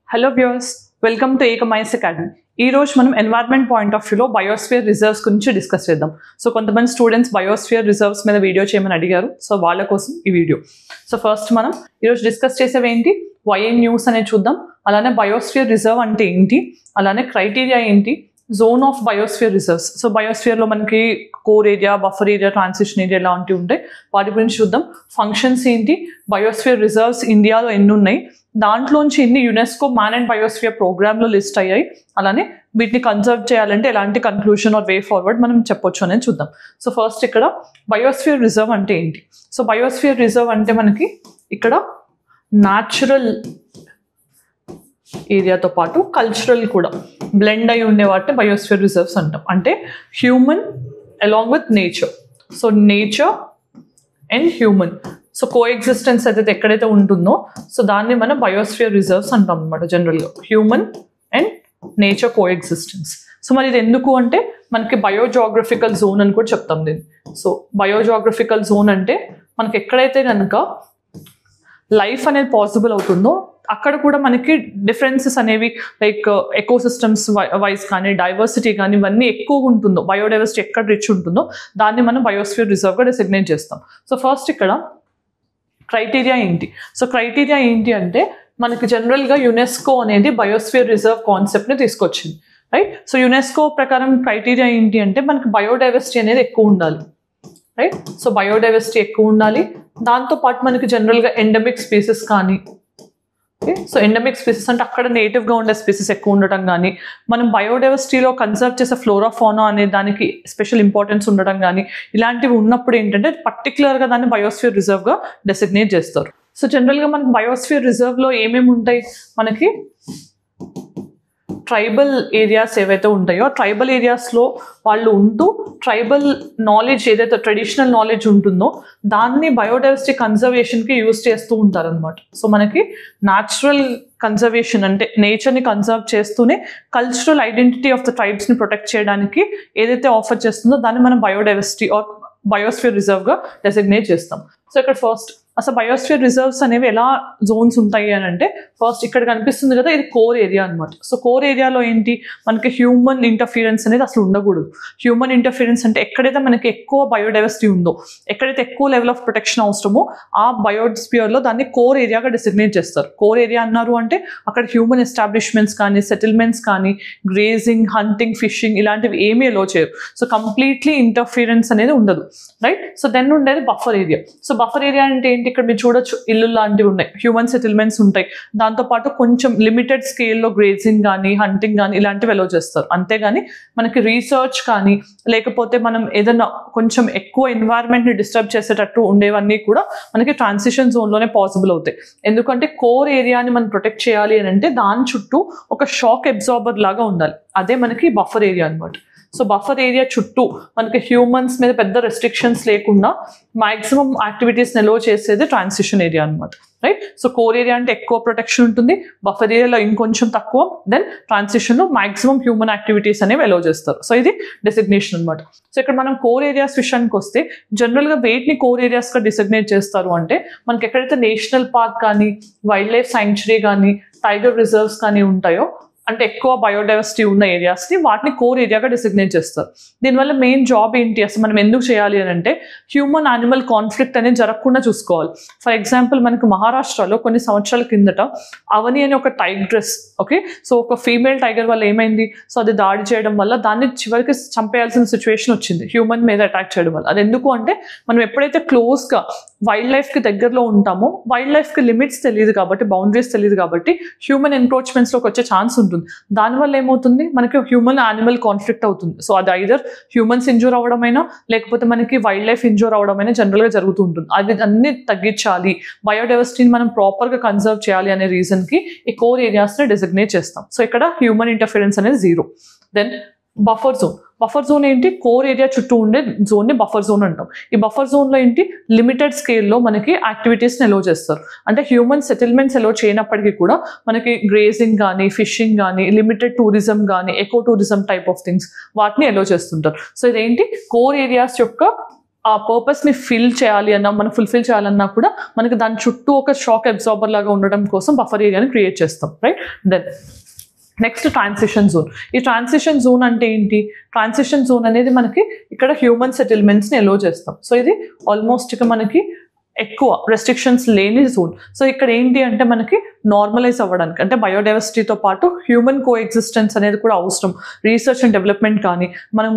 Hello viewers, welcome to ఏకమైన్స్ academy. ఈ రోజు మనం ఎన్వైరన్మెంట్ పాయింట్ ఆఫ్ వ్యూలో బయోస్ఫియర్ రిజర్వ్స్ గురించి డిస్కస్ చేద్దాం. సో కొంతమంది స్టూడెంట్స్ బయోస్ఫియర్ రిజర్వ్స్ మీద వీడియో చేయమని అడిగారు. సో వాళ్ళ కోసం ఈ వీడియో. సో ఫస్ట్ మనం ఈరోజు డిస్కస్ చేసేవి ఏంటి, వైఎన్ న్యూస్ అనేది చూద్దాం. అలానే బయోస్ఫియర్ రిజర్వ్ అంటే ఏంటి, అలానే క్రైటీరియా ఏంటి, zone of biosphere reserves. So బయోస్ఫియర్లో మనకి core area, buffer area, transition area ఇలాంటివి ఉంటాయి. వాటి గురించి చూద్దాం. ఫంక్షన్స్ ఏంటి, బయోస్ఫియర్ రిజర్వ్స్ ఇండియాలో ఎన్ని ఉన్నాయి, దాంట్లోంచి ఎన్ని యునెస్కో మ్యాన్ అండ్ బయోస్ఫియర్ ప్రోగ్రామ్లో లిస్ట్ అయ్యాయి, అలానే వీటిని కన్సర్వ్ చేయాలంటే ఎలాంటి కన్క్లూషన్ ఆర్ వే ఫార్వర్డ్ మనం చెప్పొచ్చు అనేది చూద్దాం. సో ఫస్ట్ ఇక్కడ బయోస్ఫియర్ రిజర్వ్ అంటే ఏంటి. సో బయోస్ఫియర్ రిజర్వ్ అంటే మనకి ఇక్కడ న్యాచురల్ ఏరియాతో పాటు కల్చరల్ కూడా బ్లెండ్ అయి ఉండే వాటిని బయోస్ఫియర్ రిజర్వ్స్ అంటాం. అంటే human along with nature. So nature and human so co existence అయితే ఎక్కడైతే ఉంటుందో సో దాన్ని మనం బయోస్ఫియర్ రిజర్వ్స్ అంటాం అనమాట. జనరల్గా human and nature co existence. So మరి ఇది ఎందుకు అంటే మనకి బయోజోగ్రఫికల్ జోన్ అని కూడా చెప్తాం దీన్ని. సో బయోజోగ్రఫికల్ జోన్ అంటే మనకి ఎక్కడైతే కనుక లైఫ్ అనేది పాసిబుల్ అవుతుందో అక్కడ కూడా మనకి డిఫరెన్సెస్ అనేవి లైక్ ఎకోసిస్టమ్స్ వైజ్ కానీ డైవర్సిటీ కానీ ఇవన్నీ ఎక్కువగా ఉంటుందో, బయోడైవర్సిటీ ఎక్కడ రిచ్ ఉంటుందో దాన్ని మనం బయోస్ఫియర్ రిజర్వ్గా డెసిగ్నేట్ చేస్తాం. సో ఫస్ట్ ఇక్కడ క్రైటీరియా ఏంటి. సో క్రైటీరియా ఏంటి అంటే మనకి జనరల్గా యునెస్కో అనేది బయోస్ఫియర్ రిజర్వ్ కాన్సెప్ట్ని తీసుకొచ్చింది, రైట్. సో యునెస్కో ప్రకారం క్రైటీరియా ఏంటి అంటే మనకి బయోడైవర్సిటీ అనేది ఎక్కువ ఉండాలి, రైట్. సో బయోడైవర్సిటీ ఎక్కువ ఉండాలి. దాంతోపాటు మనకి జనరల్గా ఎండమిక్ స్పీసెస్ కానీ, ఓకే. సో ఎండమిక్ స్పీసెస్ అంటే అక్కడ నేటివ్గా ఉండే స్పీసెస్ ఎక్కువ ఉండటం కానీ, మనం బయోడైవర్సిటీలో కన్సర్వ్ చేసే ఫ్లోరా ఫౌనా అనే దానికి స్పెషల్ ఇంపార్టెన్స్ ఉండటం కానీ ఇలాంటివి ఉన్నప్పుడు ఏంటంటే పర్టికులర్గా దాన్ని బయోస్ఫియర్ రిజర్వ్గా డెసిగ్నేట్ చేస్తారు. సో జనరల్గా మనకి బయోస్ఫియర్ రిజర్వ్లో ఏమేమి ఉంటాయి, మనకి ట్రైబల్ ఏరియాస్ ఏవైతే ఉంటాయో ట్రైబల్ ఏరియాస్లో వాళ్ళు ఉంటూ ట్రైబల్ నాలెడ్జ్ ఏదైతే ట్రెడిషనల్ నాలెడ్జ్ ఉంటుందో దాన్ని బయోడైవర్సిటీ కన్జర్వేషన్కి యూజ్ చేస్తూ ఉంటారనమాట. సో మనకి న్యాచురల్ కన్జర్వేషన్ అంటే నేచర్ని కన్జర్వ్ చేస్తూనే కల్చరల్ ఐడెంటిటీ ఆఫ్ ద ట్రైబ్స్ని ప్రొటెక్ట్ చేయడానికి ఏదైతే ఆఫర్ చేస్తుందో దాన్ని మనం బయోడైవర్సిటీ ఆర్ బయోస్ఫియర్ రిజర్వ్గా డెసిగ్నేట్ చేస్తాం. సో ఇక్కడ ఫస్ట్ అసలు బయోస్ఫియర్ రిజర్వ్స్ అనేవి ఎలా జోన్స్ ఉంటాయి అని అంటే ఫస్ట్ ఇక్కడ కనిపిస్తుంది కదా, ఇది కోర్ ఏరియా అనమాట. సో కోర్ ఏరియాలో ఏంటి మనకి హ్యూమన్ ఇంటర్ఫీరెన్స్ అనేది అసలు ఉండకూడదు. హ్యూమన్ ఇంటర్ఫీరెన్స్ అంటే ఎక్కడైతే మనకి ఎక్కువ బయోడైవర్సిటీ ఉందో, ఎక్కడైతే ఎక్కువ లెవెల్ ఆఫ్ ప్రొటెక్షన్ అవసరమో ఆ బయోస్ఫియర్లో దాన్ని కోర్ ఏరియాగా డెసిగ్నేట్ చేస్తారు. కోర్ ఏరియా అన్నారు అంటే అక్కడ హ్యూమన్ ఎస్టాబ్లిష్మెంట్స్ కానీ సెటిల్మెంట్స్ కానీ గ్రేజింగ్, హంటింగ్, ఫిషింగ్ ఇలాంటివి ఏమీ అలో చేయరు. సో కంప్లీట్లీ ఇంటర్ఫీరెన్స్ అనేది ఉండదు, రైట్. సో దెన్ ఉండేది buffer area. So buffer area అంటే ఏంటి, ఇక్కడ మీరు చూడొచ్చు ఇల్లు లాంటివి ఉన్నాయి, హ్యూమన్ సెటిల్మెంట్స్ ఉంటాయి. దాంతోపాటు కొంచెం లిమిటెడ్ స్కేల్లో గ్రేజింగ్ కానీ హంటింగ్ కానీ ఇలాంటివి అలో చేస్తారు. అంతేగాని మనకి రీసెర్చ్ కానీ లేకపోతే మనం ఏదైనా కొంచెం ఎక్కువ ఎన్వైరన్మెంట్ని డిస్టర్బ్ చేసేటట్టు ఉండేవన్నీ కూడా మనకి ట్రాన్సిషన్ జోన్లోనే పాసిబుల్ అవుతాయి. ఎందుకంటే కోర్ ఏరియాని మనం ప్రొటెక్ట్ చేయాలి అని అంటే దాని చుట్టూ ఒక షాక్ అబ్జార్బర్ లాగా ఉండాలి. అదే మనకి బఫర్ ఏరియా అనమాట. సో బఫర్ ఏరియా చుట్టూ మనకి హ్యూమన్స్ మీద పెద్ద రెస్ట్రిక్షన్స్ లేకుండా మ్యాక్సిమం యాక్టివిటీస్ని ఎలో చేసేది ట్రాన్సిషన్ ఏరియా అనమాట, రైట్. సో కోర్ ఏరియా అంటే ఎక్కువ ప్రొటెక్షన్ ఉంటుంది, బఫర్ ఏరియాలో ఇంకొంచెం తక్కువ, దెన్ ట్రాన్సిషన్లో మ్యాక్సిమం హ్యూమన్ యాక్టివిటీస్ అనేవి ఎలో చేస్తారు. సో ఇది డెసిగ్నేషన్ అనమాట. సో ఇక్కడ మనం కోర్ ఏరియాస్ విషయానికి వస్తే జనరల్గా వెయిట్ని కోర్ ఏరియాస్గా డిసిగ్నేట్ చేస్తారు అంటే మనకి ఎక్కడైతే నేషనల్ పార్క్ కానీ వైల్డ్ లైఫ్ శాంక్చురీ కానీ టైగర్ రిజర్వ్స్ కానీ ఉంటాయో అంటే ఎక్కువ బయోడైవర్సిటీ ఉన్న ఏరియాస్ని వాటిని కోర్ ఏరియాగా డెసిగ్నేట్ చేస్తారు. దీనివల్ల మెయిన్ జాబ్ ఏంటి, అసలు మనం ఎందుకు చేయాలి అని అంటే హ్యూమన్ యానిమల్ కాన్ఫ్లిక్ట్ అనేది జరగకుండా చూసుకోవాలి. ఫర్ ఎగ్జాంపుల్ మనకి మహారాష్ట్రలో కొన్ని సంవత్సరాల కిందట అవని అని ఒక టైగ్రెస్, ఓకే. సో ఒక ఫీమేల్ టైగర్ వల్ల ఏమైంది, సో అది దాడి చేయడం వల్ల దాన్ని చివరికి చంపేయాల్సిన సిచ్యువేషన్ వచ్చింది హ్యూమన్ మీద అటాక్ చేయడం వల్ల. అది ఎందుకు అంటే మనం ఎప్పుడైతే క్లోజ్గా వైల్డ్ లైఫ్కి దగ్గరలో ఉంటామో వైల్డ్ లైఫ్కి లిమిట్స్ తెలియదు కాబట్టి, బౌండరీస్ తెలియదు కాబట్టి హ్యూమన్ ఎన్క్రోచ్మెంట్స్లోకి వచ్చే ఛాన్స్ ఉంటుంది. దానివల్ల ఏమవుతుంది మనకి హ్యూమన్ యానిమల్ కాన్ఫ్లిక్ట్ అవుతుంది. సో అది ఐదర్ హ్యూమన్స్ ఇంజూర్ అవ్వడమైనా లేకపోతే మనకి వైల్డ్ లైఫ్ ఇంజూర్ అవ్వడమైనా జనరల్గా జరుగుతూ ఉంటుంది. అది అన్ని తగ్గించాలి, బయోడైవర్సిటీని మనం ప్రాపర్గా కన్సర్వ్ చేయాలి అనే రీజన్కి ఈ కోర్ ఏరియాస్ని డెసిగ్నేట్ చేస్తాం. సో ఇక్కడ హ్యూమన్ ఇంటర్ఫిరెన్స్ అనేది 0. Then buffer zone. Buffer zone ఏంటి, కోర్ ఏరియా చుట్టూ ఉండే జోన్ని బఫర్ జోన్ అంటాం. ఈ బఫర్ జోన్లో ఏంటి లిమిటెడ్ స్కేల్లో మనకి యాక్టివిటీస్ని ఎలో చేస్తారు. అంటే హ్యూమన్ సెటిల్మెంట్స్ ఎలో చేయనప్పటికీ కూడా మనకి గ్రేజింగ్ కానీ ఫిషింగ్ కానీ లిమిటెడ్ టూరిజం కానీ eco tourism type of things వాటిని ఎలో చేస్తుంటారు. సో ఇదేంటి కోర్ ఏరియాస్ యొక్క ఆ పర్పస్ని ఫిల్ చేయాలి అన్నా, మనం ఫుల్ఫిల్ చేయాలన్నా కూడా మనకి దాని చుట్టూ ఒక షాక్ అబ్జార్బర్ లాగా ఉండడం కోసం బఫర్ ఏరియాని క్రియేట్ చేస్తాం, right. Then next transition zone. ఈ ట్రాన్సిషన్ జోన్ అంటే ఏంటి? ట్రాన్సిషన్ జోన్ అనేది మనకి ఇక్కడ హ్యూమన్ సెటిల్మెంట్స్ని ఎలో చేస్తాం. సో ఇది ఆల్మోస్ట్ ఇక మనకి ఎక్కువ రెస్ట్రిక్షన్స్ లేని జోన్. సో ఇక్కడ ఏంటి అంటే మనకి నార్మలైజ్ అవ్వడానికి, అంటే బయోడైవర్సిటీతో పాటు హ్యూమన్ కో ఎగ్జిస్టెన్స్ అనేది కూడా అవసరం. రీసెర్చ్ అండ్ డెవలప్మెంట్ కానీ, మనం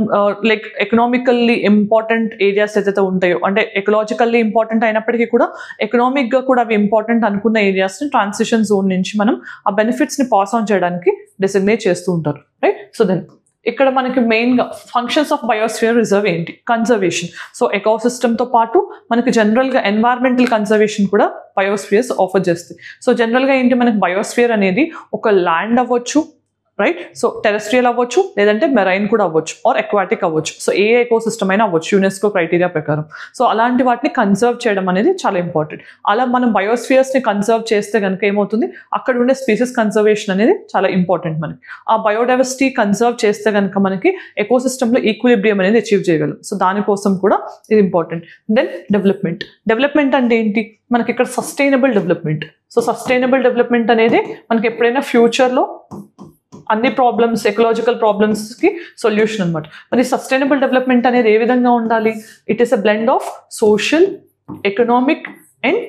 లైక్ ఎకనామికల్లీ ఇంపార్టెంట్ ఏరియాస్ ఏదైతే ఉంటాయో, అంటే ఎకలాజికల్లీ ఇంపార్టెంట్ అయినప్పటికీ కూడా ఎకనామిక్గా కూడా అవి ఇంపార్టెంట్ అనుకున్న ఏరియాస్ని ట్రాన్సిషన్ జోన్ నుంచి మనం ఆ బెనిఫిట్స్ని పాస్ ఆన్ చేయడానికి డెసిగ్నేట్ చేస్తూ ఉంటారు, రైట్. సో దెన్ ఇక్కడ మనకి మెయిన్గా ఫంక్షన్స్ ఆఫ్ బయోస్ఫియర్ రిజర్వ్ ఏంటి? కన్జర్వేషన్. సో ఎకోసిస్టమ్తో పాటు మనకి జనరల్గా ఎన్వైర్మెంటల్ కన్జర్వేషన్ కూడా బయోస్ఫియర్స్ ఆఫర్ చేస్తాయి. సో జనరల్గా ఏంటి, మనకి బయోస్ఫియర్ అనేది ఒక ల్యాండ్ అవ్వచ్చు, రైట్. సో టెరెస్ట్రియల్ అవ్వచ్చు, లేదంటే మెరైన్ కూడా అవ్వచ్చు, ఆర్ ఎక్వాటిక్ అవ్వచ్చు. సో ఏ ఎకోసిస్టమ్ అయినా అవ్వచ్చు యునెస్కో క్రైటీరియా ప్రకారం. సో అలాంటి వాటిని కన్సర్వ్ చేయడం అనేది చాలా ఇంపార్టెంట్. అలా మనం బయోస్ఫియర్స్ని కన్సర్వ్ చేస్తే కనుక ఏమవుతుంది, అక్కడ ఉండే స్పీసీస్ కన్సర్వేషన్ అనేది చాలా ఇంపార్టెంట్ మనకి. ఆ బయోడైవర్సిటీ కన్సర్వ్ చేస్తే కనుక మనకి ఎకోసిస్టమ్లో ఈక్విలిబ్రియం అనేది అచీవ్ చేయగలం. సో దానికోసం కూడా ఇది ఇంపార్టెంట్. Then development. డెవలప్మెంట్ అంటే ఏంటి? మనకి ఇక్కడ sustainable development. So sustainable development అనేది మనకి ఎప్పుడైనా ఫ్యూచర్లో అన్ని ప్రాబ్లమ్స్, ఎకలాజికల్ ప్రాబ్లమ్స్కి సొల్యూషన్ అనమాట. మరి సస్టైనబుల్ డెవలప్మెంట్ అనేది ఏ విధంగా ఉండాలి? It is a blend of social, economic and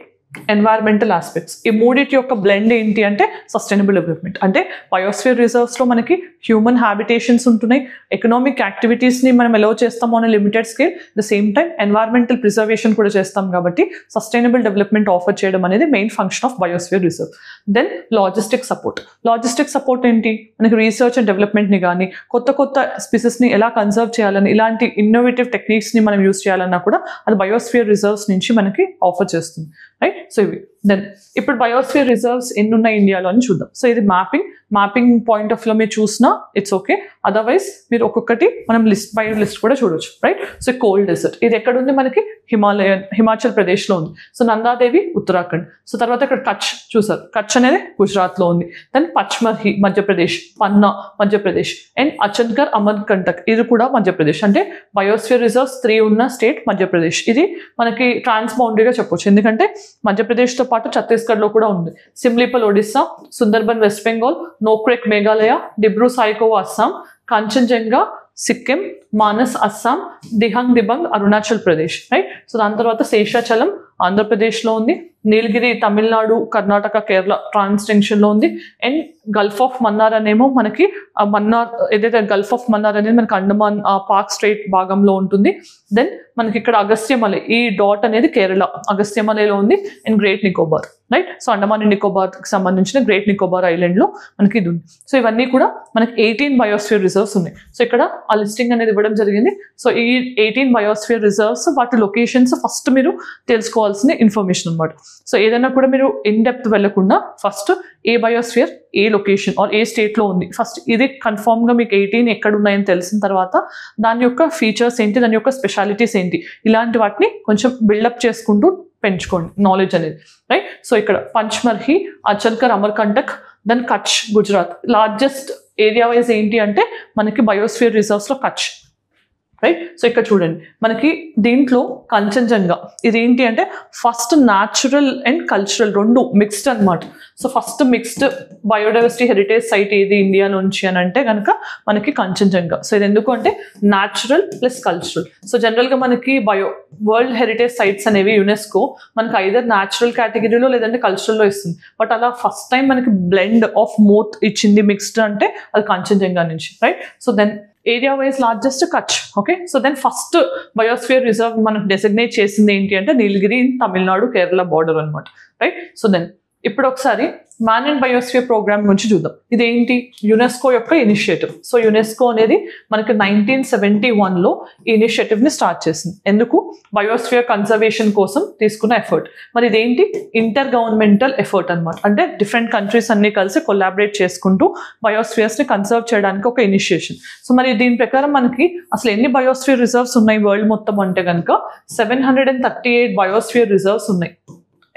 environmental aspects. ఈ మూడిటి యొక్క బ్లెండ్ ఏంటి అంటే సస్టైనబుల్ డెవలప్మెంట్. అంటే బయోస్ఫియర్ రిజర్వ్స్లో మనకి హ్యూమన్ హ్యాబిటేషన్స్ ఉంటున్నాయి, ఎకనామిక్ యాక్టివిటీస్ని మనం ఎలో చేస్తాము on limited scale, the same time environmental preservation కూడా చేస్తాం. కాబట్టి సస్టైనబుల్ డెవలప్మెంట్ ఆఫర్ చేయడం అనేది main function of biosphere reserve. Then logistic support. Logistic support ఏంటి? మనకి రీసెర్చ్ అండ్ డెవలప్మెంట్ని కానీ, కొత్త కొత్త స్పీసెస్ని ఎలా కన్సర్వ్ చేయాలని, ఇలాంటి ఇన్నోవేటివ్ టెక్నిక్స్ని మనం యూస్ చేయాలన్నా కూడా అది బయోస్ఫియర్ రిజర్వ్స్ నుంచి మనకి ఆఫర్ చేస్తుంది, రైట్. సో ఇవి దెన్ ఇప్పుడు బయోస్ఫియర్ రిజర్వ్స్ ఎన్ని ఉన్నాయి ఇండియాలో అని చూద్దాం. సో ఇది మ్యాపింగ్ పాయింట్ ఆఫ్ వ్యూలో మీరు చూసినా ఇట్స్ ఓకే. అదర్వైజ్ మీరు ఒక్కొక్కటి మనం లిస్ట్ బై లిస్ట్ కూడా చూడొచ్చు, రైట్. సో కోల్డ్ డెజర్ట్ ఇది ఎక్కడ ఉంది? మనకి హిమాచల్ ప్రదేశ్లో ఉంది. సో నందాదేవి ఉత్తరాఖండ్. సో తర్వాత ఇక్కడ కచ్ చూసారు, కచ్ అనేది గుజరాత్లో ఉంది. దెన్ పచ్మర్హి మధ్యప్రదేశ్, పన్నా మధ్యప్రదేశ్, అండ్ అచన్కర్ అమర్కంటక్ ఇది కూడా మధ్యప్రదేశ్. అంటే బయోస్ఫియర్ రిజర్వ్స్ 3 ఉన్న స్టేట్ మధ్యప్రదేశ్. ఇది మనకి ట్రాన్స్ బౌండరీగా చెప్పొచ్చు, ఎందుకంటే మధ్యప్రదేశ్తో పాటు ఛత్తీస్గఢ్లో కూడా ఉంది. సిమ్లీపల్ ఒడిస్సా, సుందర్బన్ వెస్ట్ బెంగాల్, నోక్రెక్ మేఘాలయ, డిబ్రూ సాయికోవా అస్సాం, కాంచన్జంగా సిక్కిం, మానస్ అస్సాం, దిబంగ్ అరుణాచల్ ప్రదేశ్, రైట్. సో దాని తర్వాత శేషాచలం ఆంధ్రప్రదేశ్లో ఉంది, నీలగిరి తమిళనాడు, కర్ణాటక, కేరళ ట్రాన్స్టెన్షన్లో ఉంది. అండ్ గల్ఫ్ ఆఫ్ మన్నార్ అనేమో మనకి మన్నార్ ఏదైతే గల్ఫ్ ఆఫ్ మన్నార్ అనేది మనకి అండమాన్ పాక్ స్ట్రైట్ భాగంలో ఉంటుంది. దెన్ మనకి ఇక్కడ అగస్త్యమలై, ఈ డాట్ అనేది కేరళ అగస్త్యమలైలో ఉంది. And Great Nicobar, right. So Andaman and నికోబార్కి సంబంధించిన గ్రేట్ నికోబార్ ఐలాండ్లో మనకి ఇది ఉంది. సో ఇవన్నీ కూడా మనకి 18 బయోస్ఫియర్ రిజర్వ్స్ ఉన్నాయి. సో ఇక్కడ ఆ లిస్టింగ్ అనేది ఇవ్వడం జరిగింది. సో ఈ 18 బయోస్ఫియర్ రిజర్వ్స్ వాటి లొకేషన్స్ ఫస్ట్ మీరు తెలుసుకోవాల్సిన ఇన్ఫర్మేషన్ అనమాట. సో ఏదైనా కూడా మీరు ఇన్ డెప్త్ వెళ్ళకుండా ఫస్ట్ ఏ బయోస్ఫియర్ ఏ లొకేషన్ ఆర్ ఏ స్టేట్లో ఉంది, ఫస్ట్ ఇది కన్ఫామ్గా మీకు 18 ఎక్కడ ఉన్నాయని తెలిసిన తర్వాత దాని యొక్క ఫీచర్స్ ఏంటి, దాని యొక్క స్పెషాలిటీస్ ఏంటి, ఇలాంటి వాటిని కొంచెం బిల్డప్ చేసుకుంటూ పెంచుకోండి నాలెడ్జ్ అనేది, రైట్. సో ఇక్కడ Pachmarhi, Achanakmar Amarkantak, then Kutch Gujarat. Largest area wise ఏంటి అంటే మనకి బయోస్ఫియర్ రిజర్వ్స్లో కచ్, రైట్. సో ఇక్కడ చూడండి మనకి దీంట్లో కంచన్జంగా ఇది ఏంటి అంటే ఫస్ట్ న్యాచురల్ అండ్ కల్చరల్ రెండు మిక్స్డ్ అనమాట. So first mixed biodiversity heritage site ఏది ఇండియా నుంచి అని అంటే కనుక మనకి కంచన్జంగా. సో ఇది ఎందుకు అంటే న్యాచురల్ ప్లస్ కల్చరల్. సో జనరల్గా మనకి వరల్డ్ హెరిటేజ్ సైట్స్ అనేవి యునెస్కో మనకి ఐదర్ న్యాచురల్ కేటగిరీలో లేదంటే కల్చరల్లో ఇస్తుంది. బట్ అలా ఫస్ట్ టైం మనకి బ్లెండ్ ఆఫ్ మోత్ ఇచ్చింది మిక్స్డ్ అంటే అది కంచన్జంగా నుంచి, right. So then area wise largest Kutch, okay. So then first biosphere reserve మనకు డెసిగ్నేట్ చేసింది ఏంటి అంటే నీలగిరి తమిళనాడు కేరళ బార్డర్ అనమాట, రైట్. సో దెన్ ఇప్పుడు ఒకసారి మ్యాన్ అండ్ బయోస్ఫియర్ ప్రోగ్రామ్ గురించి చూద్దాం. ఇదేంటి? యునెస్కో యొక్క ఇనిషియేటివ్. సో యునెస్కో అనేది మనకి 1971లో ఈ ఇనిషియేటివ్ని స్టార్ట్ చేసింది. ఎందుకు? బయోస్ఫియర్ కన్జర్వేషన్ కోసం తీసుకున్న ఎఫర్ట్. మరి ఇదేంటి? ఇంటర్ గవర్నమెంటల్ ఎఫర్ట్ అనమాట. అంటే డిఫరెంట్ కంట్రీస్ అన్ని కలిసి కొలాబరేట్ చేసుకుంటూ బయోస్ఫియర్స్ని కన్సర్వ్ చేయడానికి ఒక ఇనిషియేషన్. సో మరి దీని ప్రకారం మనకి అసలు ఎన్ని బయోస్ఫియర్ రిజర్వ్స్ ఉన్నాయి వరల్డ్ మొత్తం అంటే కనుక 738 బయోస్ఫియర్ రిజర్వ్స్ ఉన్నాయి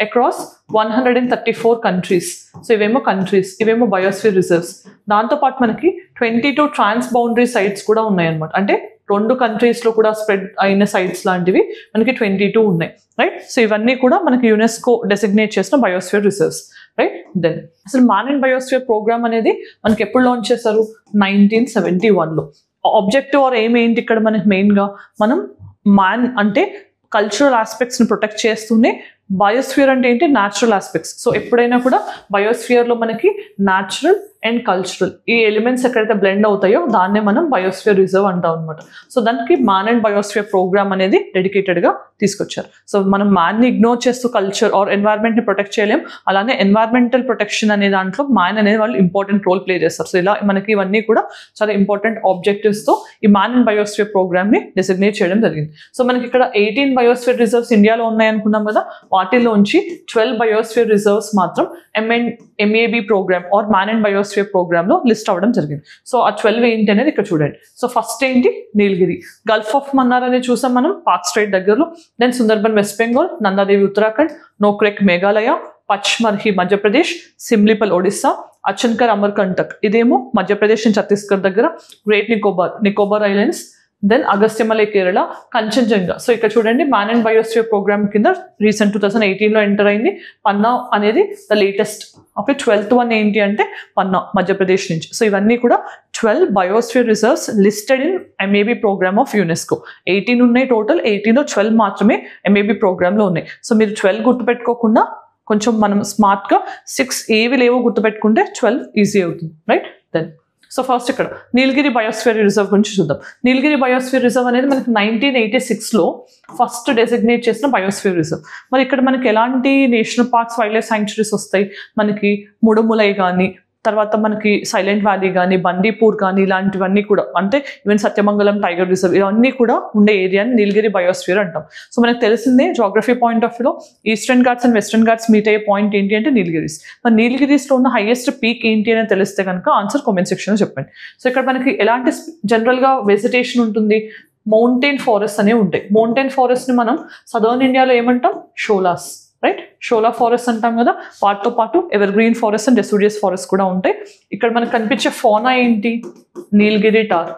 across 134 countries. సో ఇవేమో కంట్రీస్, ఇవేమో బయోస్ఫియర్ రిజర్వ్స్. దాంతోపాటు మనకి 22 ట్రాన్స్ బౌండరీ సైట్స్ కూడా ఉన్నాయన్నమాట. అంటే 2 కంట్రీస్లో కూడా స్ప్రెడ్ అయిన సైట్స్ లాంటివి మనకి 22 ఉన్నాయి, రైట్. సో ఇవన్నీ కూడా మనకి యునెస్కో డెసిగ్నేట్ చేసిన బయోస్ఫియర్ రిజర్వ్స్, రైట్. దెన్ అసలు మ్యాన్ అండ్ బయోస్ఫియర్ ప్రోగ్రామ్ అనేది మనకి ఎప్పుడు లాంచ్ చేశారు? 1971లో. ఆబ్జెక్టివ్ ఆర్ ఎయిమ్ ఏంటి ఇక్కడ మనకి మెయిన్గా? మనం మ్యాన్ అంటే కల్చరల్ ఆస్పెక్ట్స్ని ప్రొటెక్ట్ చేస్తూనే బయోస్ఫియర్ అంటే ఏంటి? Natural aspects. సో ఎప్పుడైనా కూడా బయోస్ఫియర్లో మనకి న్యాచురల్ అండ్ కల్చరల్ ఈ ఎలిమెంట్స్ ఎక్కడైతే బ్లెండ్ అవుతాయో దాన్నే మనం బయోస్ఫియర్ రిజర్వ్ అంటాం అనమాట. సో దానికి మ్యాన్ అండ్ బయోస్ఫియర్ ప్రోగ్రామ్ అనేది డెడికేటెడ్గా తీసుకొచ్చారు. సో మనం మ్యాన్ని ఇగ్నోర్ చేస్తూ కల్చర్ ఆర్ ఎన్వైర్న్మెంట్ని ప్రొటెక్ట్ చేయలేం. అలానే ఎన్వైర్న్మెంటల్ ప్రొటెక్షన్ అనే దాంట్లో మ్యాన్ అనేది వాళ్ళు ఇంపార్టెంట్ రోల్ ప్లే చేస్తారు. సో ఇలా మనకి ఇవన్నీ కూడా చాలా ఇంపార్టెంట్ ఆబ్జెక్టివ్స్తో ఈ మ్యాన్ అండ్ బయోస్ఫియర్ ప్రోగ్రామ్ని డెసిగ్నేట్ చేయడం జరిగింది. సో మనకి ఇక్కడ 18 బయోస్ఫియర్ రిజర్వ్స్ ఇండియాలో ఉన్నాయనుకున్నాం కదా, వాటిలోంచి 12 బయోస్ఫియర్ రిజర్వ్స్ మాత్రం MAB programme or man and biosphere ప్రోగ్రామ్లో లిస్ట్ అవ్వడం జరిగింది. సో ఆ 12 ఏంటి అనేది ఇక్కడ చూడండి. సో ఫస్ట్ ఏంటి? నీలగిరి, గల్ఫ్ ఆఫ్ మన్నార్ అనేది చూసాం మనం పాక్ స్ట్రైట్ దగ్గరలో. దెన్ సుందర్బన్ వెస్ట్ బెంగాల్, నందాదేవి ఉత్తరాఖండ్, నోక్రెక్ మేఘాలయ, పచ్మర్హి మధ్యప్రదేశ్, సిమ్లీపల్ ఒడిస్సా, అచన్కర్ అమర్కంటక్ ఇదేమో మధ్యప్రదేశ్ అండ్ ఛత్తీస్గఢ్ దగ్గర, Great Nicobar islands, then Agasthyamalai Kerala, Kanchenjunga. So ఇక్కడ చూడండి మ్యాన్ అండ్ బయోస్ఫియర్ ప్రోగ్రామ్ కింద రీసెంట్ 2018లో ఎంటర్ అయింది. పన్నా అనేది the latest. Okay, 12th one ఏంటి అంటే పన్నా మధ్యప్రదేశ్ నుంచి. సో ఇవన్నీ కూడా 12 biosphere reserves listed in MAB programme of UNESCO. 18 ఉన్నాయి టోటల్, 18లో 12 మాత్రమే MAB ప్రోగ్రామ్లో ఉన్నాయి. సో మీరు 12 గుర్తుపెట్టుకోకుండా కొంచెం మనం స్మార్ట్గా 6 ఏవి లేవో గుర్తుపెట్టుకుంటే 12 ఈజీ అవుతుంది, రైట్. దెన్ సో ఫస్ట్ ఇక్కడ నీలగిరి బయోస్ఫియర్ రిజర్వ్ గురించి చూద్దాం. నీలగిరి బయోస్ఫియర్ రిజర్వ్ అనేది మనకి 1986లో ఫస్ట్ డెసిగ్నేట్ చేసిన బయోస్ఫియర్ రిజర్వ్. మరి ఇక్కడ మనకి ఎలాంటి national parks, wild life sanctuaries వస్తాయి? మనకి ముడుములై కానీ, తర్వాత మనకి సైలెంట్ వ్యాలీ కానీ, బందీపూర్ కానీ, ఇలాంటివన్నీ కూడా, అంటే ఈవెన్ సత్యమంగళం టైగర్ రిజర్వ్, ఇవన్నీ కూడా ఉండే ఏరియాని నీలగిరి బయోస్ఫియర్ అంటాం. సో మనకు తెలిసిందే జాగ్రఫీ పాయింట్ ఆఫ్ వ్యూలో eastern Ghats and western Ghats meet అయ్యే పాయింట్ ఏంటి అంటే నీలగిరిస్. మరి నీలగిరిస్లో ఉన్న హైయెస్ట్ పీక్ ఏంటి అని తెలిస్తే కనుక ఆన్సర్ కామెంట్ సెక్షన్లో చెప్పండి. సో ఇక్కడ మనకి ఎలాంటి జనరల్గా వెజిటేషన్ ఉంటుంది? మౌంటైన్ ఫారెస్ట్ అనేవి ఉంటాయి. మౌంటైన్ ఫారెస్ట్ని మనం సదర్న్ ఇండియాలో ఏమంటాం? షోలాస్, రైట్. షోలా ఫారెస్ట్ అంటాం కదా. వాటితో పాటు evergreen forest and deciduous forest కూడా ఉంటాయి. ఇక్కడ మనకు కనిపించే ఫోనా ఏంటి? Nilgiri tahr.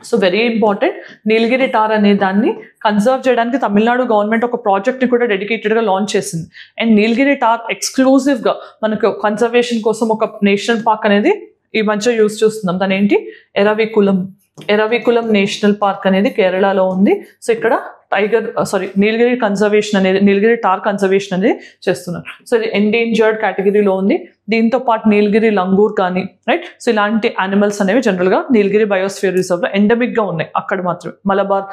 So very important. Nilgiri tahr అనే దాన్ని కన్జర్వ్ చేయడానికి తమిళనాడు గవర్నమెంట్ ఒక ప్రాజెక్ట్ని కూడా డెడికేటెడ్గా లాంచ్ చేసింది. అండ్ నీలగిరి టార్ ఎక్స్క్లూజివ్గా మనకు కన్జర్వేషన్ కోసం ఒక నేషనల్ పార్క్ అనేది ఈ మధ్య యూజ్ చేస్తున్నాం. దాని ఏంటి? ఎరవికులం నేషనల్ పార్క్ అనేది కేరళలో ఉంది. సో ఇక్కడ నీలగిరి టార్ కన్జర్వేషన్ అనేది చేస్తున్నారు. సో ఇది ఎండేంజర్డ్ కేటగిరీలో ఉంది. దీంతో పాటు నీలగిరి లంగూర్ కానీ, రైట్. సో ఇలాంటి యానిమల్స్ అనేవి జనరల్గా నీలగిరి బయోస్ఫియర్ రిజర్వ్లో ఎండమిక్గా ఉన్నాయి, అక్కడ మాత్రమే. మలబార్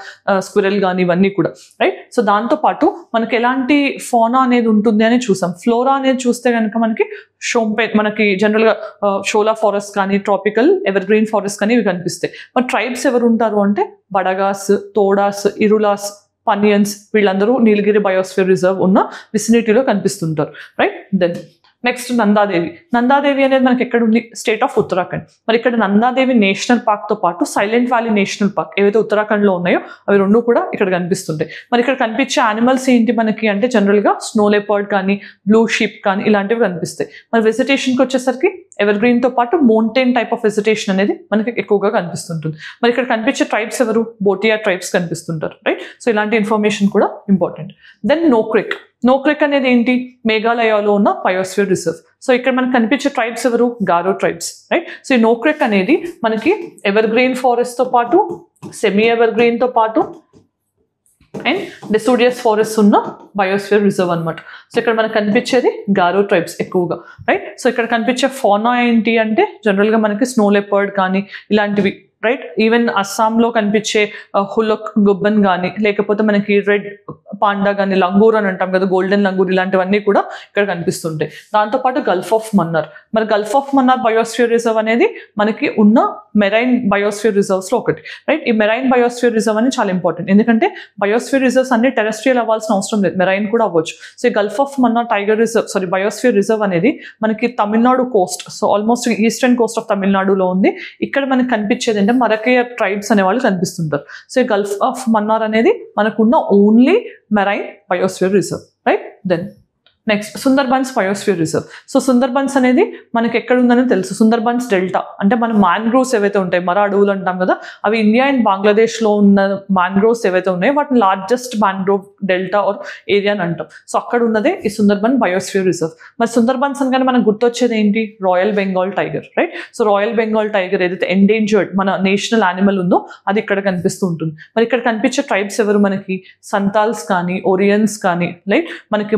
స్క్విరెల్ కానీ ఇవన్నీ కూడా, రైట్. సో దాంతోపాటు మనకి ఎలాంటి ఫోనా అనేది ఉంటుంది అని చూసాం. ఫ్లోరా అనేది చూస్తే కనుక మనకి జనరల్గా షోలా ఫారెస్ట్ కానీ, ట్రాపికల్ ఎవర్ గ్రీన్ ఫారెస్ట్ కానీ ఇవి కనిపిస్తాయి. మరి ట్రైబ్స్ ఎవరు ఉంటారు అంటే బడగాస్, తోడాస్, ఇరులాస్, పనియన్స్, వీళ్ళందరూ నీలగిరి బయోస్ఫియర్ రిజర్వ్ ఉన్న విసినిటీలో కనిపిస్తుంటారు, రైట్. దెన్ నెక్స్ట్ నందాదేవి అనేది మనకి ఎక్కడ ఉంది? State of Uttarakhand. మరి ఇక్కడ నందాదేవి నేషనల్ పార్క్తో పాటు సైలెంట్ వ్యాలీ నేషనల్ పార్క్ ఏవైతే ఉత్తరాఖండ్లో ఉన్నాయో అవి రెండు కూడా ఇక్కడ కనిపిస్తుంటాయి. మరి ఇక్కడ కనిపించే యానిమల్స్ ఏంటి మనకి అంటే జనరల్గా స్నో లెపర్డ్ కానీ, బ్లూ షీప్ కానీ ఇలాంటివి కనిపిస్తాయి. మరి వెజిటేషన్కి వచ్చేసరికి ఎవర్ గ్రీన్తో పాటు మౌంటైన్ టైప్ ఆఫ్ వెజిటేషన్ అనేది మనకి ఎక్కువగా కనిపిస్తుంటుంది. మరి ఇక్కడ కనిపించే ట్రైబ్స్ ఎవరు? బోటియా ట్రైబ్స్ కనిపిస్తుంటారు, రైట్. సో ఇలాంటి ఇన్ఫర్మేషన్ కూడా ఇంపార్టెంట్. దెన్ నోక్రెక్ అనేది ఏంటి? మేఘాలయలో ఉన్న బయోస్ఫియర్ రిజర్వ్. సో ఇక్కడ మనకు కనిపించే ట్రైబ్స్ ఎవరు? గారో ట్రైబ్స్, రైట్. సో ఈ నోక్రెక్ అనేది మనకి ఎవర్ గ్రీన్ ఫారెస్ట్తో పాటు, సెమీ ఎవర్ గ్రీన్తో పాటు అండ్ డెసిడియస్ ఫారెస్ట్ ఉన్న బయోస్ఫియర్ రిజర్వ్ అనమాట. సో ఇక్కడ మనకు కనిపించేది గారో ట్రైబ్స్ ఎక్కువగా, రైట్. సో ఇక్కడ కనిపించే ఫోనా ఏంటి అంటే జనరల్గా మనకి స్నో లెపర్డ్ కానీ ఇలాంటివి, రైట్. ఈవెన్ అస్సాంలో కనిపించే హులక్ గుబ్బన్ కానీ, లేకపోతే మనకి రెడ్ పాండా కానీ, లంగూర్ అని అంటాం కదా, గోల్డెన్ లంగూర్, ఇలాంటివన్నీ కూడా ఇక్కడ కనిపిస్తుంటాయి. దాంతోపాటు గల్ఫ్ ఆఫ్ మన్నార్. మరి gulf of Mannar biosphere reserve అనేది మనకి ఉన్న మెరైన్ బయోస్ఫియర్ రిజర్వ్స్లో ఒకటి, రైట్. ఈ మెరైన్ బయోస్ఫియర్ రిజర్వ్ అనేది చాలా ఇంపార్టెంట్, ఎందుకంటే బయోస్ఫియర్ రిజర్వ్స్ అన్ని టెరెస్ట్రియల్ అవ్వాల్సిన అవసరం లేదు, మెరైన్ కూడా అవ్వచ్చు. సో ఈ Gulf of Mannar biosphere reserve అనేది మనకి Tamil Nadu Coast, so almost eastern Coast of తమిళనాడులో ఉంది. ఇక్కడ మనకి కనిపించేది అంటే మరకేయ ట్రైబ్స్ అనే వాళ్ళు కనిపిస్తుంటారు. సో ఈ గల్ఫ్ ఆఫ్ మన్నార్ అనేది మనకున్న only marine biosphere reserve, right. Then next Sundarbans biosphere reserve. So Sundarbans అనేది మనకి ఎక్కడ ఉందని తెలుసు. సుందర్బన్స్ డెల్టా అంటే మన మ్యాంగ్రోవ్స్ ఏవైతే ఉంటాయి, మర అడవులు అంటాం కదా, అవి ఇండియా అండ్ బంగ్లాదేశ్లో ఉన్న మ్యాంగ్రోవ్స్ ఏవైతే ఉన్నాయో వాటిని largest mangrove delta or area అని అంటాం. సో అక్కడ ఉన్నదే ఈ సుందర్బన్ బయోస్ఫియర్ రిజర్వ్. మరి సుందర్బన్స్ అనగానే మనకు గుర్తొచ్చేది ఏంటి? Royal Bengal tiger, right? So royal Bengal tiger ఏదైతే ఎండేంజర్డ్ మన నేషనల్ యానిమల్ ఉందో అది ఇక్కడ కనిపిస్తూ ఉంటుంది. మరి ఇక్కడ కనిపించే ట్రైబ్స్ ఎవరు? మనకి సంతాల్స్ కానీ, ఒరియన్స్ కానీ, రైట్, మనకి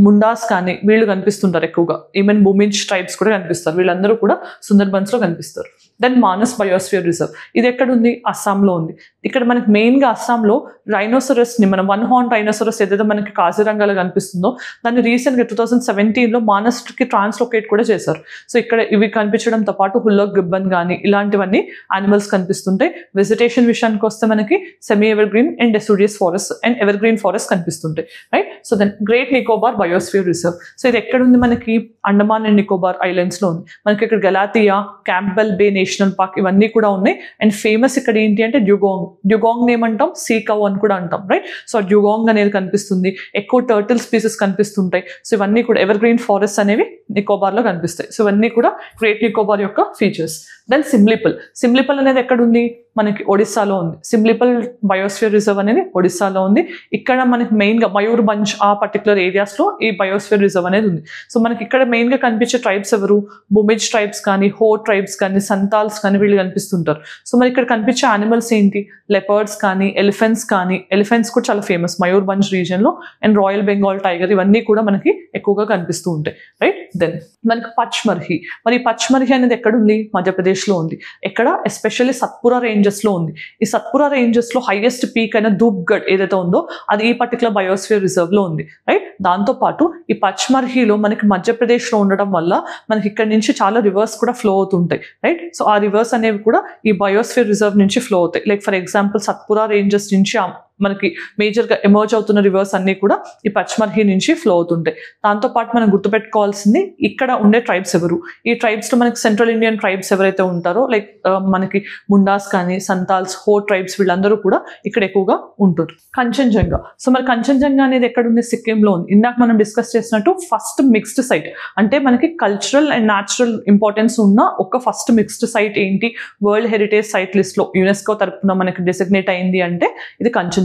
ముండాస్ కానీ వీళ్ళు కనిపిస్తుంటారు ఎక్కువగా. ఈవెన్ బూమించ్ ట్రైబ్స్ కూడా కనిపిస్తారు. వీళ్ళందరూ కూడా సుందర్బన్స్లో కనిపిస్తారు. దెన్ మానస్ బయోస్ఫియర్ రిజర్వ్, ఇది ఎక్కడ ఉంది? అస్సాంలో ఉంది. ఇక్కడ మనకి మెయిన్గా అస్సాంలో రైనోసరస్ని, మన వన్ హార్న్ రైనోసరస్ ఏదైతే మనకి కాజిరంగాలో కనిపిస్తుందో దాన్ని రీసెంట్గా 2017లో మానస్కి ట్రాన్స్లోకేట్ కూడా చేశారు. సో ఇక్కడ ఇవి కనిపించడంతో పాటు హుల్లాక్ గిబ్బన్ కానీ ఇలాంటివన్నీ యానిమల్స్ కనిపిస్తుంటాయి. వెజిటేషన్ విషయానికి వస్తే మనకి semi evergreen and deciduous forest and evergreen forest కనిపిస్తుంటాయి, right? So then Great Nicobar biosphere reserve. సో ఇది ఎక్కడ ఉంది? మనకి అండమాన్ అండ్ నికోబార్ ఐలాండ్స్లో ఉంది. మనకి ఇక్కడ గలాతియా, క్యాంప్బెల్ బే నేషనల్ పార్క్ ఇవన్నీ కూడా ఉన్నాయి. అండ్ ఫేమస్ ఇక్కడ ఏంటి అంటే డ్యూగాంగ్. డ్యూగాంగ్ ఏమంటాం? సీ కవ్ అని కూడా అంటాం, రైట్? సో డ్యూగాంగ్ అనేది కనిపిస్తుంది. ఎక్కువ టర్టిల్ స్పీసెస్ కనిపిస్తుంటాయి. సో ఇవన్నీ కూడా ఎవర్ గ్రీన్ ఫారెస్ట్ అనేవి నికోబార్లో కనిపిస్తాయి. సో ఇవన్నీ కూడా గ్రేట్ నికోబార్ యొక్క ఫీచర్స్. దెన్ సిమ్లిపల్. సిమ్లిపల్ అనేది ఎక్కడ ఉంది? మనకి ఒడిస్సాలో ఉంది. సిమ్లిపల్ బయోస్ఫియర్ రిజర్వ్ అనేది ఒడిస్సాలో ఉంది. ఇక్కడ మనకి మెయిన్గా మయూర్భంజ్ ఆ పర్టికులర్ ఏరియాస్లో ఈ బయోస్ఫియర్ రిజర్వ్ అనేది ఉంది. సో మనకి ఇక్కడ మెయిన్గా కనిపించే ట్రైబ్స్ ఎవరు? బుమిజ్ ట్రైబ్స్ కానీ, హో ట్రైబ్స్ కానీ, సంతాల్స్ కానీ వీళ్ళు కనిపిస్తుంటారు. సో మరి ఇక్కడ కనిపించే యానిమల్స్ ఏంటి? లెపర్డ్స్ కానీ, ఎలిఫెంట్స్ కానీ. ఎలిఫెంట్స్ కూడా చాలా ఫేమస్ మయూర్భంజ్ రీజియన్లో. అండ్ రాయల్ బెంగాల్ టైగర్ ఇవన్నీ కూడా మనకి ఎక్కువగా కనిపిస్తూ ఉంటాయి, రైట్? దెన్ మనకి పచ్మర్హి. మరి పచ్మర్హి అనేది ఎక్కడ ఉంది? మధ్యప్రదేశ్లో ఉంది. ఎక్కడ? ఎస్పెషల్లీ సత్పురా రేంజెస్లో ఉంది. ఈ సత్పురా రేంజెస్లో హైయెస్ట్ పీక్ అయిన ధూప్గఢ్ ఏదైతే ఉందో అది ఈ పర్టికులర్ బయోస్ఫియర్ రిజర్వ్లో ఉంది, రైట్? దాంతోపాటు ఈ పచ్మర్హిలో మనకి మధ్యప్రదేశ్లో ఉండడం వల్ల మనకి ఇక్కడ నుంచి చాలా రివర్స్ కూడా ఫ్లో అవుతుంటాయి, రైట్? సో ఆ రివర్స్ అనేవి కూడా ఈ బయోస్ఫియర్ రిజర్వ్ నుంచి ఫ్లో అవుతాయి. Like for example Satpura ranges నుంచి మనకి మేజర్గా ఎమర్జ్ అవుతున్న రివర్స్ అన్నీ కూడా ఈ పచ్మర్హి నుంచి ఫ్లో అవుతుంటాయి. దాంతోపాటు మనం గుర్తుపెట్టుకోవాల్సింది ఇక్కడ ఉండే ట్రైబ్స్ ఎవరు? ఈ ట్రైబ్స్లో మనకి సెంట్రల్ ఇండియన్ ట్రైబ్స్ ఎవరైతే ఉంటారో లైక్ మనకి ముండాస్ కానీ, సంతాల్స్, హో ట్రైబ్స్ వీళ్ళందరూ కూడా ఇక్కడ ఎక్కువగా ఉంటారు. కంచన్జంగా. సో మరి కంచన్జంగా అనేది ఎక్కడ ఉంది? సిక్కింలో ఉంది. ఇందాక మనం డిస్కస్ చేసినట్టు ఫస్ట్ మిక్స్డ్ సైట్ అంటే మనకి కల్చరల్ అండ్ న్యాచురల్ ఇంపార్టెన్స్ ఉన్న ఒక ఫస్ట్ మిక్స్డ్ సైట్ ఏంటి? వరల్డ్ హెరిటేజ్ సైట్ లిస్ట్లో యునెస్కో తరపున మనకి డెసిగ్నేట్ అయింది అంటే ఇది కంచన్జంగా.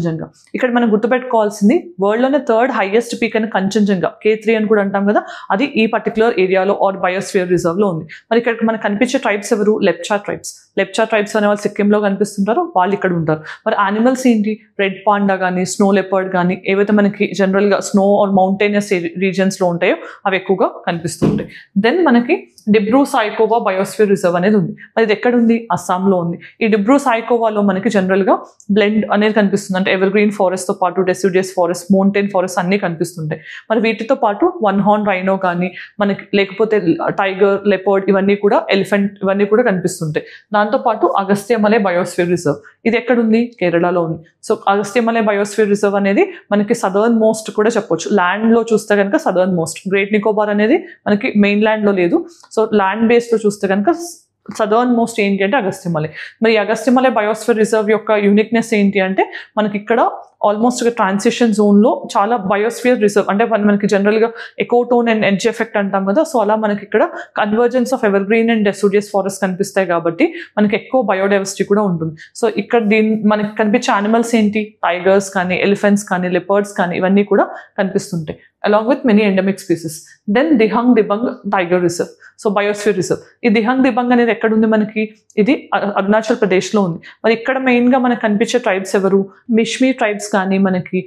ఇక్కడ మనం గుర్తుపెట్టుకోవాల్సింది వరల్డ్లోనే థర్డ్ హైయెస్ట్ పీక్ అయిన కంచన్జంగా K3 అని కూడా అంటాం కదా, అది ఈ పర్టికులర్ ఏరియాలో ఆర్ బయోస్ఫియర్ రిజర్వ్లో ఉంది. మరి ఇక్కడ మనకు కనిపించే ట్రైబ్స్ ఎవరు? లెప్చా ట్రైబ్స్. లెప్చా ట్రైబ్స్ అనే వాళ్ళు సిక్కింలో కనిపిస్తుంటారు, వాళ్ళు ఇక్కడ ఉంటారు. మరి యానిమల్స్ ఏంటి? రెడ్ పాండా కానీ, స్నో లెపర్డ్ కానీ ఏవైతే మనకి జనరల్గా స్నో ఆర్ మౌంటైనస్ రీజియన్స్లో ఉంటాయో అవి ఎక్కువగా కనిపిస్తుంటాయి. దెన్ మనకి డిబ్రూ సాయికోవా బయోస్ఫియర్ రిజర్వ్ అనేది ఉంది. మరి ఇది ఎక్కడ ఉంది? అస్సాంలో ఉంది. ఈ డిబ్రూ సాయికోవాలో మనకి జనరల్గా బ్లెండ్ అనేది కనిపిస్తుంది. అంటే ఎవర్ గ్రీన్ ఫారెస్ట్తో పాటు డెసిడియస్ ఫారెస్ట్, మౌంటైన్ ఫారెస్ట్ అన్నీ కనిపిస్తుంటాయి. మరి వీటితో పాటు వన్ హార్న్ రైనో కానీ మనకి లేకపోతే టైగర్, లెపర్డ్ ఇవన్నీ కూడా, ఎలిఫెంట్ ఇవన్నీ కూడా కనిపిస్తుంటాయి. దాంతోపాటు అగస్త్యమలై బయోస్ఫియర్ రిజర్వ్ ఇది ఎక్కడుంది? కేరళలో ఉంది. సో అగస్త్యమలై బయోస్ఫియర్ రిజర్వ్ అనేది మనకి సదర్న్ మోస్ట్ కూడా చెప్పొచ్చు. ల్యాండ్లో చూస్తే కనుక సదర్న్ మోస్ట్. గ్రేట్ నికోబార్ అనేది మనకి మెయిన్ ల్యాండ్లో లేదు. సో ల్యాండ్ బేస్లో చూస్తే కనుక సదర్న్ మోస్ట్ ఏంటి అంటే అగస్త్యమలై. మరి అగస్త్యమలై బయోస్ఫియర్ రిజర్వ్ యొక్క యూనిక్నెస్ ఏంటి అంటే మనకి ఇక్కడ ఆల్మోస్ట్ ఒక ట్రాన్సిషన్ జోన్లో చాలా బయోస్ఫియర్ రిజర్వ్ అంటే మనకి జనరల్గా ఎకోటోన్ అండ్ ఎడ్జ్ ఎఫెక్ట్ అంటాం కదా, సో అలా మనకి ఇక్కడ convergence of ever green and deciduous forest కనిపిస్తాయి కాబట్టి మనకి ఎక్కువ బయోడైవర్సిటీ కూడా ఉంటుంది. సో ఇక్కడ మనకి కనిపించే యానిమల్స్ ఏంటి? టైగర్స్ కానీ, ఎలిఫెంట్స్ కానీ, లెపర్డ్స్ కానీ ఇవన్నీ కూడా కనిపిస్తుంటాయి along with many endemic species. Then Dihang Dibang Tiger Reserve. So biosphere reserve. ఈ దిహంగ్ దిబంగ్ అనేది ఎక్కడ ఉంది? మనకి ఇది అరుణాచల్ ప్రదేశ్లో ఉంది. మరి ఇక్కడ మెయిన్గా మనకు కనిపించే ట్రైబ్స్ ఎవరు? మిష్మీ ట్రైబ్స్ కానీ మనకి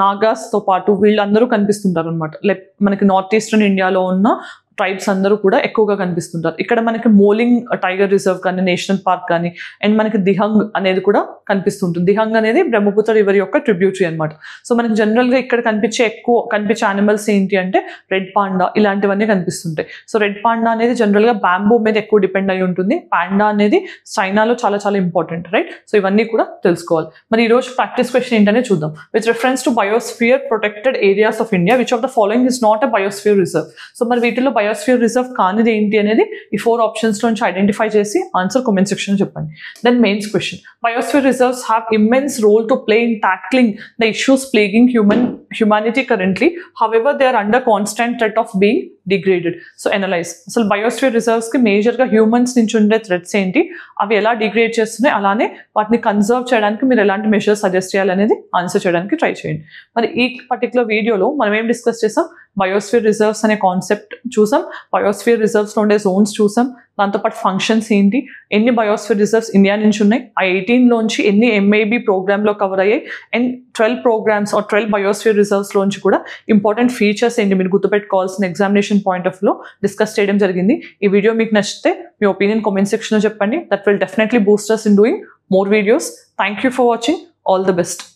నాగాస్తో పాటు వీళ్ళందరూ కనిపిస్తుంటారు అనమాట. లైక్ మనకి నార్త్ ఈస్టర్న్ ఇండియాలో ఉన్న ట్రైబ్స్ అందరూ కూడా ఎక్కువగా కనిపిస్తుంటారు. ఇక్కడ మనకి మోలింగ్ టైగర్ రిజర్వ్ కానీ, నేషనల్ పార్క్ కానీ, అండ్ మనకి దిహంగ్ అనేది కూడా కనిపిస్తుంటుంది. దిహంగ్ అనేది బ్రహ్మపుత్ర రివర్ యొక్క ట్రిబ్యూటరీ అనమాట. సో మనకి జనరల్గా ఇక్కడ కనిపించే యానిమల్స్ ఏంటి అంటే రెడ్ పాండా ఇలాంటివన్నీ కనిపిస్తుంటాయి. సో రెడ్ పాండా అనేది జనరల్గా బ్యాంబూ మీద ఎక్కువ డిపెండ్ అయి ఉంటుంది. పాండా అనేది చైనాలో చాలా చాలా ఇంపార్టెంట్, రైట్? సో ఇవన్నీ కూడా తెలుసుకోవాలి. మరి ఈరోజు ప్రాక్టీస్ క్వశ్చన్ ఏంటనే చూద్దాం. With reference to biosphere protected areas of India which of the following is not a biosphere reserve. So మరి వీటిలో బయోస్ఫియర్ రిజర్వ్ కానిది ఏంటి అనేది ఈ 4 ఆప్షన్స్ నుంచి ఐడెంటిఫై చేసి ఆన్సర్ కామెంట్ సెక్షన్ చెప్పండి. Then mains question, biosphere reserves have immense role to play in tackling the issues plaguing humanity currently. However, they are under constant threat of being degraded. So analyze. అసలు biosphere reserves కి major గా humans నుంచి ఉండే threats ఏంటి, అవి ఎలా degrade చేస్తున్నాయి, అలానే వాటిని కన్జర్వ్ చేయడానికి మీరు ఎలాంటి మెషర్స్ సజెస్ట్ చేయాలనేది ఆన్సర్ చేయడానికి ట్రై చేయండి. మరి ఈ పర్టికులర్ వీడియోలో మనం ఏం డిస్కస్ చేసాం, బయోస్ఫియర్ రిజర్వ్స్ అనే కాన్సెప్ట్ చూసాం, బయోస్ఫియర్ రిజర్వ్స్ లో ఉండే జోన్స్ చూసాం, దాంతోపాటు ఫంక్షన్స్ ఏంటి, ఎన్ని బయోస్ఫియర్ రిజర్వ్స్ ఇండియా నుంచి ఉన్నాయి, ఆ 18 లోంచి ఎన్ని MAB ప్రోగ్రామ్లో కవర్ అయ్యాయి, and 12 programmes or 12 biosphere reserves లోంచి కూడా ఇంపార్టెంట్ ఫీచర్స్ ఏంటి మీరు గుర్తుపెట్టుకోవాల్సిన ఎగ్జామినేషన్ పాయింట్ ఆఫ్ లో డిస్కస్ చేయడం జరిగింది. ఈ వీడియో మీకు నచ్చితే మీ ఒపీనియన్ కామెంట్ సెక్షన్లో చెప్పండి. That will definitely Boost us in doing more videos. Thank you for watching. All the best.